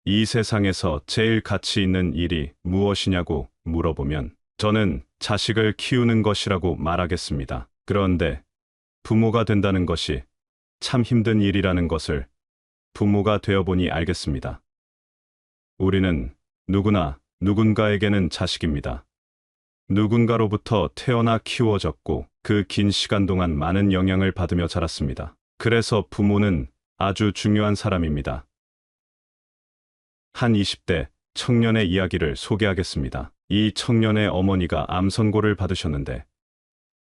이 세상에서 제일 가치 있는 일이 무엇이냐고 물어보면 저는 자식을 키우는 것이라고 말하겠습니다. 그런데 부모가 된다는 것이 참 힘든 일이라는 것을 부모가 되어보니 알겠습니다. 우리는 누구나 누군가에게는 자식입니다. 누군가로부터 태어나 키워졌고 그 긴 시간 동안 많은 영향을 받으며 자랐습니다. 그래서 부모는 아주 중요한 사람입니다. 한 20대 청년의 이야기를 소개하겠습니다. 이 청년의 어머니가 암 선고를 받으셨는데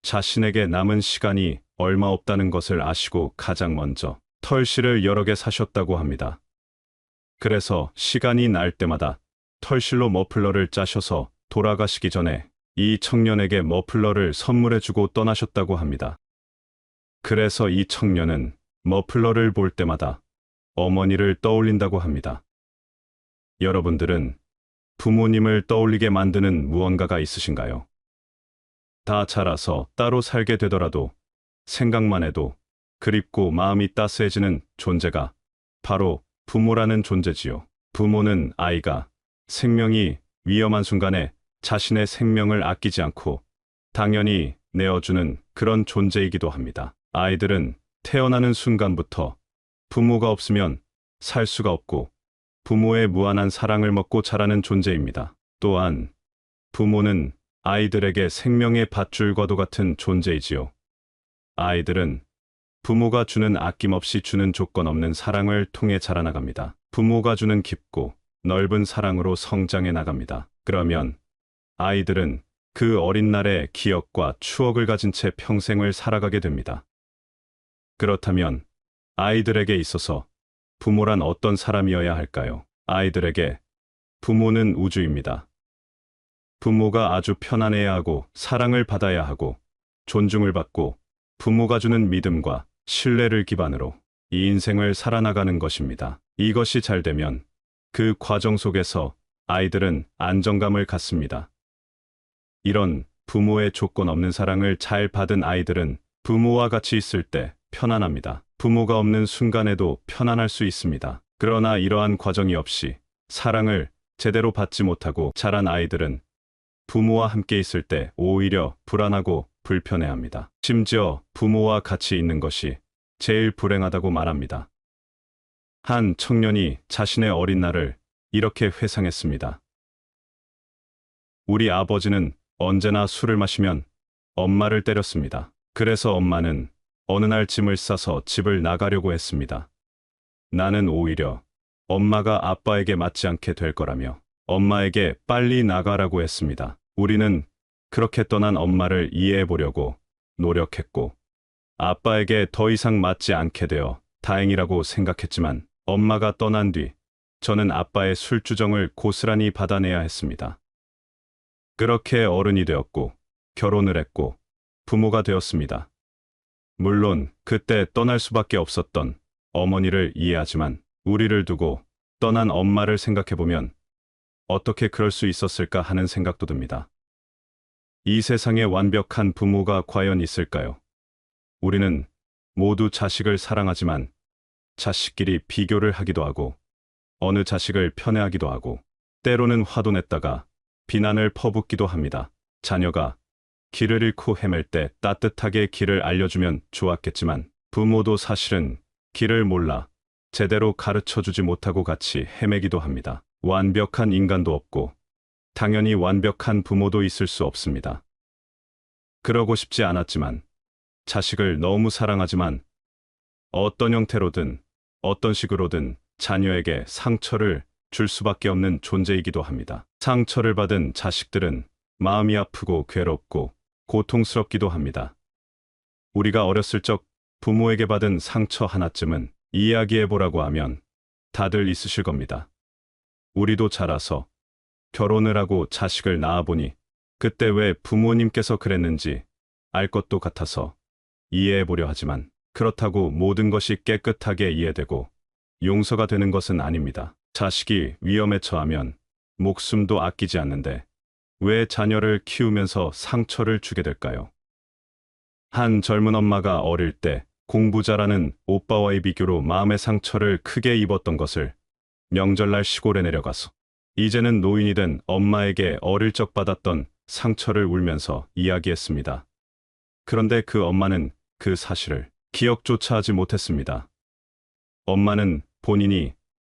자신에게 남은 시간이 얼마 없다는 것을 아시고 가장 먼저 털실을 여러 개 사셨다고 합니다. 그래서 시간이 날 때마다 털실로 머플러를 짜셔서 돌아가시기 전에 이 청년에게 머플러를 선물해주고 떠나셨다고 합니다. 그래서 이 청년은 머플러를 볼 때마다 어머니를 떠올린다고 합니다. 여러분들은 부모님을 떠올리게 만드는 무언가가 있으신가요? 다 자라서 따로 살게 되더라도 생각만 해도 그립고 마음이 따스해지는 존재가 바로 부모라는 존재지요. 부모는 아이가 생명이 위험한 순간에 자신의 생명을 아끼지 않고 당연히 내어주는 그런 존재이기도 합니다. 아이들은 태어나는 순간부터 부모가 없으면 살 수가 없고 부모의 무한한 사랑을 먹고 자라는 존재입니다. 또한 부모는 아이들에게 생명의 밧줄과도 같은 존재이지요. 아이들은 부모가 주는 아낌없이 주는 조건 없는 사랑을 통해 자라나갑니다. 부모가 주는 깊고 넓은 사랑으로 성장해 나갑니다. 그러면 아이들은 그 어린 날의 기억과 추억을 가진 채 평생을 살아가게 됩니다. 그렇다면 아이들에게 있어서 부모란 어떤 사람이어야 할까요? 아이들에게 부모는 우주입니다. 부모가 아주 편안해야 하고 사랑을 받아야 하고 존중을 받고 부모가 주는 믿음과 신뢰를 기반으로 이 인생을 살아나가는 것입니다. 이것이 잘 되면 그 과정 속에서 아이들은 안정감을 갖습니다. 이런 부모의 조건 없는 사랑을 잘 받은 아이들은 부모와 같이 있을 때 편안합니다. 부모가 없는 순간에도 편안할 수 있습니다. 그러나 이러한 과정이 없이 사랑을 제대로 받지 못하고 자란 아이들은 부모와 함께 있을 때 오히려 불안하고 불편해합니다. 심지어 부모와 같이 있는 것이 제일 불행하다고 말합니다. 한 청년이 자신의 어린 날을 이렇게 회상했습니다. 우리 아버지는 언제나 술을 마시면 엄마를 때렸습니다. 그래서 엄마는 어느 날 짐을 싸서 집을 나가려고 했습니다. 나는 오히려 엄마가 아빠에게 맞지 않게 될 거라며 엄마에게 빨리 나가라고 했습니다. 우리는 그렇게 떠난 엄마를 이해해 보려고 노력했고 아빠에게 더 이상 맞지 않게 되어 다행이라고 생각했지만 엄마가 떠난 뒤 저는 아빠의 술주정을 고스란히 받아내야 했습니다. 그렇게 어른이 되었고 결혼을 했고 부모가 되었습니다. 물론 그때 떠날 수밖에 없었던 어머니를 이해하지만 우리를 두고 떠난 엄마를 생각해보면 어떻게 그럴 수 있었을까 하는 생각도 듭니다. 이 세상에 완벽한 부모가 과연 있을까요? 우리는 모두 자식을 사랑하지만 자식끼리 비교를 하기도 하고 어느 자식을 편애하기도 하고 때로는 화도 냈다가 비난을 퍼붓기도 합니다. 자녀가 길을 잃고 헤맬 때 따뜻하게 길을 알려주면 좋았겠지만 부모도 사실은 길을 몰라 제대로 가르쳐주지 못하고 같이 헤매기도 합니다. 완벽한 인간도 없고 당연히 완벽한 부모도 있을 수 없습니다. 그러고 싶지 않았지만 자식을 너무 사랑하지만 어떤 형태로든 어떤 식으로든 자녀에게 상처를 줄 수밖에 없는 존재이기도 합니다. 상처를 받은 자식들은 마음이 아프고 괴롭고 고통스럽기도 합니다. 우리가 어렸을 적 부모에게 받은 상처 하나쯤은 이야기해보라고 하면 다들 있으실 겁니다. 우리도 자라서 결혼을 하고 자식을 낳아보니 그때 왜 부모님께서 그랬는지 알 것도 같아서 이해해보려 하지만 그렇다고 모든 것이 깨끗하게 이해되고 용서가 되는 것은 아닙니다. 자식이 위험에 처하면 목숨도 아끼지 않는데 왜 자녀를 키우면서 상처를 주게 될까요? 한 젊은 엄마가 어릴 때 공부 잘하는 오빠와의 비교로 마음의 상처를 크게 입었던 것을 명절날 시골에 내려가서 이제는 노인이 된 엄마에게 어릴 적 받았던 상처를 울면서 이야기했습니다. 그런데 그 엄마는 그 사실을 기억조차 하지 못했습니다. 엄마는 본인이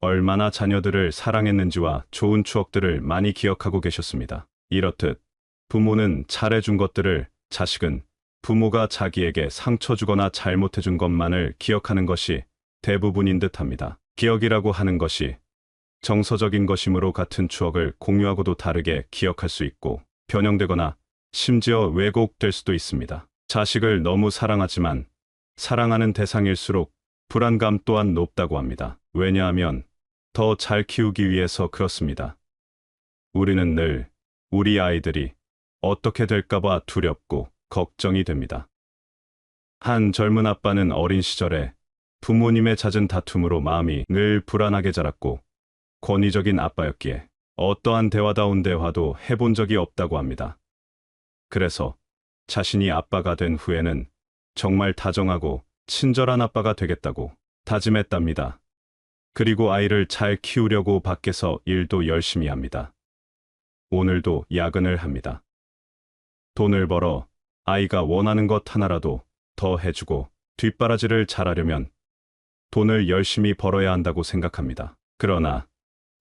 얼마나 자녀들을 사랑했는지와 좋은 추억들을 많이 기억하고 계셨습니다. 이렇듯 부모는 잘해준 것들을, 자식은 부모가 자기에게 상처 주거나 잘못해준 것만을 기억하는 것이 대부분인 듯합니다. 기억이라고 하는 것이 정서적인 것이므로 같은 추억을 공유하고도 다르게 기억할 수 있고 변형되거나 심지어 왜곡될 수도 있습니다. 자식을 너무 사랑하지만 사랑하는 대상일수록 불안감 또한 높다고 합니다. 왜냐하면 더 잘 키우기 위해서 그렇습니다. 우리는 늘 우리 아이들이 어떻게 될까봐 두렵고 걱정이 됩니다. 한 젊은 아빠는 어린 시절에 부모님의 잦은 다툼으로 마음이 늘 불안하게 자랐고 권위적인 아빠였기에 어떠한 대화다운 대화도 해본 적이 없다고 합니다. 그래서 자신이 아빠가 된 후에는 정말 다정하고 친절한 아빠가 되겠다고 다짐했답니다. 그리고 아이를 잘 키우려고 밖에서 일도 열심히 합니다. 오늘도 야근을 합니다. 돈을 벌어 아이가 원하는 것 하나라도 더 해주고 뒷바라지를 잘하려면 돈을 열심히 벌어야 한다고 생각합니다. 그러나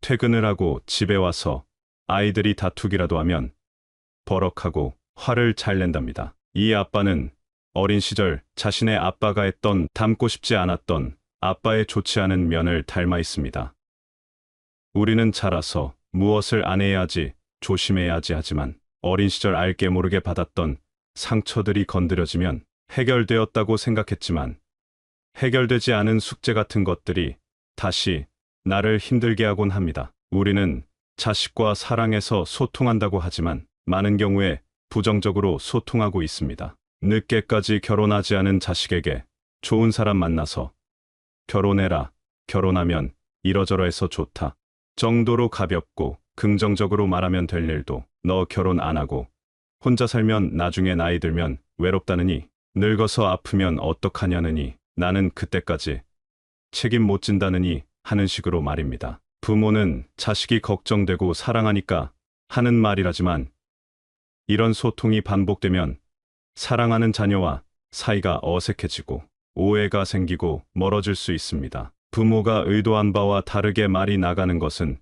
퇴근을 하고 집에 와서 아이들이 다투기라도 하면 버럭하고 화를 잘 낸답니다. 이 아빠는 어린 시절 자신의 아빠가 했던 닮고 싶지 않았던 아빠의 좋지 않은 면을 닮아 있습니다. 우리는 자라서 무엇을 안 해야지, 조심해야지 하지만 어린 시절 알게 모르게 받았던 상처들이 건드려지면 해결되었다고 생각했지만 해결되지 않은 숙제 같은 것들이 다시 나를 힘들게 하곤 합니다. 우리는 자식과 사랑해서 소통한다고 하지만 많은 경우에 부정적으로 소통하고 있습니다. 늦게까지 결혼하지 않은 자식에게 좋은 사람 만나서 결혼해라, 결혼하면 이러저러해서 좋다 정도로 가볍고 긍정적으로 말하면 될 일도 너 결혼 안 하고 혼자 살면 나중에 나이 들면 외롭다느니 늙어서 아프면 어떡하냐느니 나는 그때까지 책임 못 진다느니 하는 식으로 말입니다. 부모는 자식이 걱정되고 사랑하니까 하는 말이라지만 이런 소통이 반복되면 사랑하는 자녀와 사이가 어색해지고 오해가 생기고 멀어질 수 있습니다. 부모가 의도한 바와 다르게 말이 나가는 것은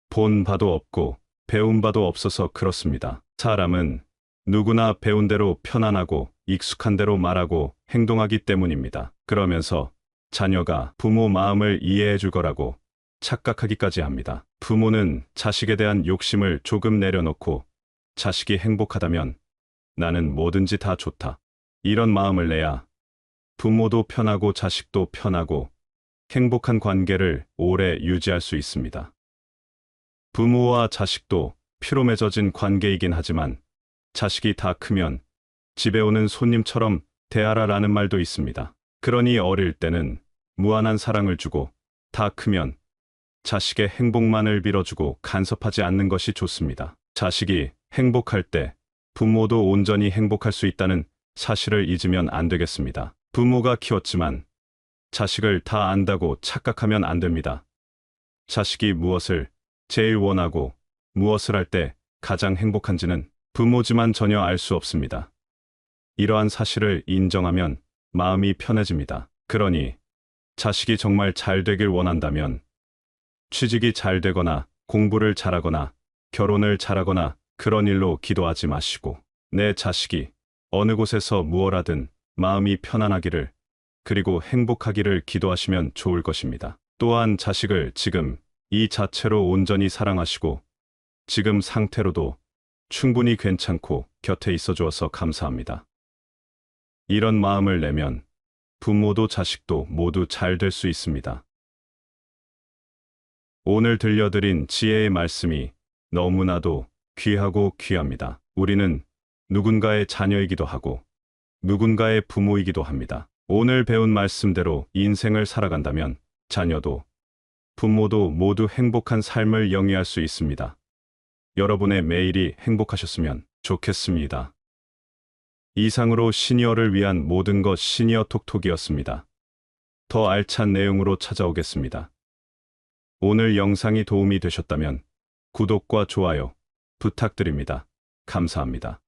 본 바도 없고 배운 바도 없어서 그렇습니다. 사람은 누구나 배운 대로 편안하고 익숙한 대로 말하고 행동하기 때문입니다. 그러면서 자녀가 부모 마음을 이해해 줄 거라고 착각하기까지 합니다. 부모는 자식에 대한 욕심을 조금 내려놓고 자식이 행복하다면 나는 뭐든지 다 좋다, 이런 마음을 내야 부모도 편하고 자식도 편하고 행복한 관계를 오래 유지할 수 있습니다. 부모와 자식도 피로 맺어진 관계이긴 하지만 자식이 다 크면 집에 오는 손님처럼 대하라라는 말도 있습니다. 그러니 어릴 때는 무한한 사랑을 주고 다 크면 자식의 행복만을 빌어주고 간섭하지 않는 것이 좋습니다. 자식이 행복할 때 부모도 온전히 행복할 수 있다는 사실을 잊으면 안 되겠습니다. 부모가 키웠지만 자식을 다 안다고 착각하면 안 됩니다. 자식이 무엇을 제일 원하고 무엇을 할 때 가장 행복한지는 부모지만 전혀 알 수 없습니다. 이러한 사실을 인정하면 마음이 편해집니다. 그러니 자식이 정말 잘 되길 원한다면 취직이 잘 되거나 공부를 잘하거나 결혼을 잘하거나 그런 일로 기도하지 마시고 내 자식이 어느 곳에서 무엇 하든 마음이 편안하기를 그리고 행복하기를 기도하시면 좋을 것입니다. 또한 자식을 지금 이 자체로 온전히 사랑하시고 지금 상태로도 충분히 괜찮고 곁에 있어 주어서 감사합니다. 이런 마음을 내면 부모도 자식도 모두 잘 될 수 있습니다. 오늘 들려드린 지혜의 말씀이 너무나도 귀하고 귀합니다. 우리는 누군가의 자녀이기도 하고 누군가의 부모이기도 합니다. 오늘 배운 말씀대로 인생을 살아간다면 자녀도 부모도 모두 행복한 삶을 영위할 수 있습니다. 여러분의 매일이 행복하셨으면 좋겠습니다. 이상으로 시니어를 위한 모든 것 시니어 톡톡이었습니다. 더 알찬 내용으로 찾아오겠습니다. 오늘 영상이 도움이 되셨다면 구독과 좋아요 부탁드립니다. 감사합니다.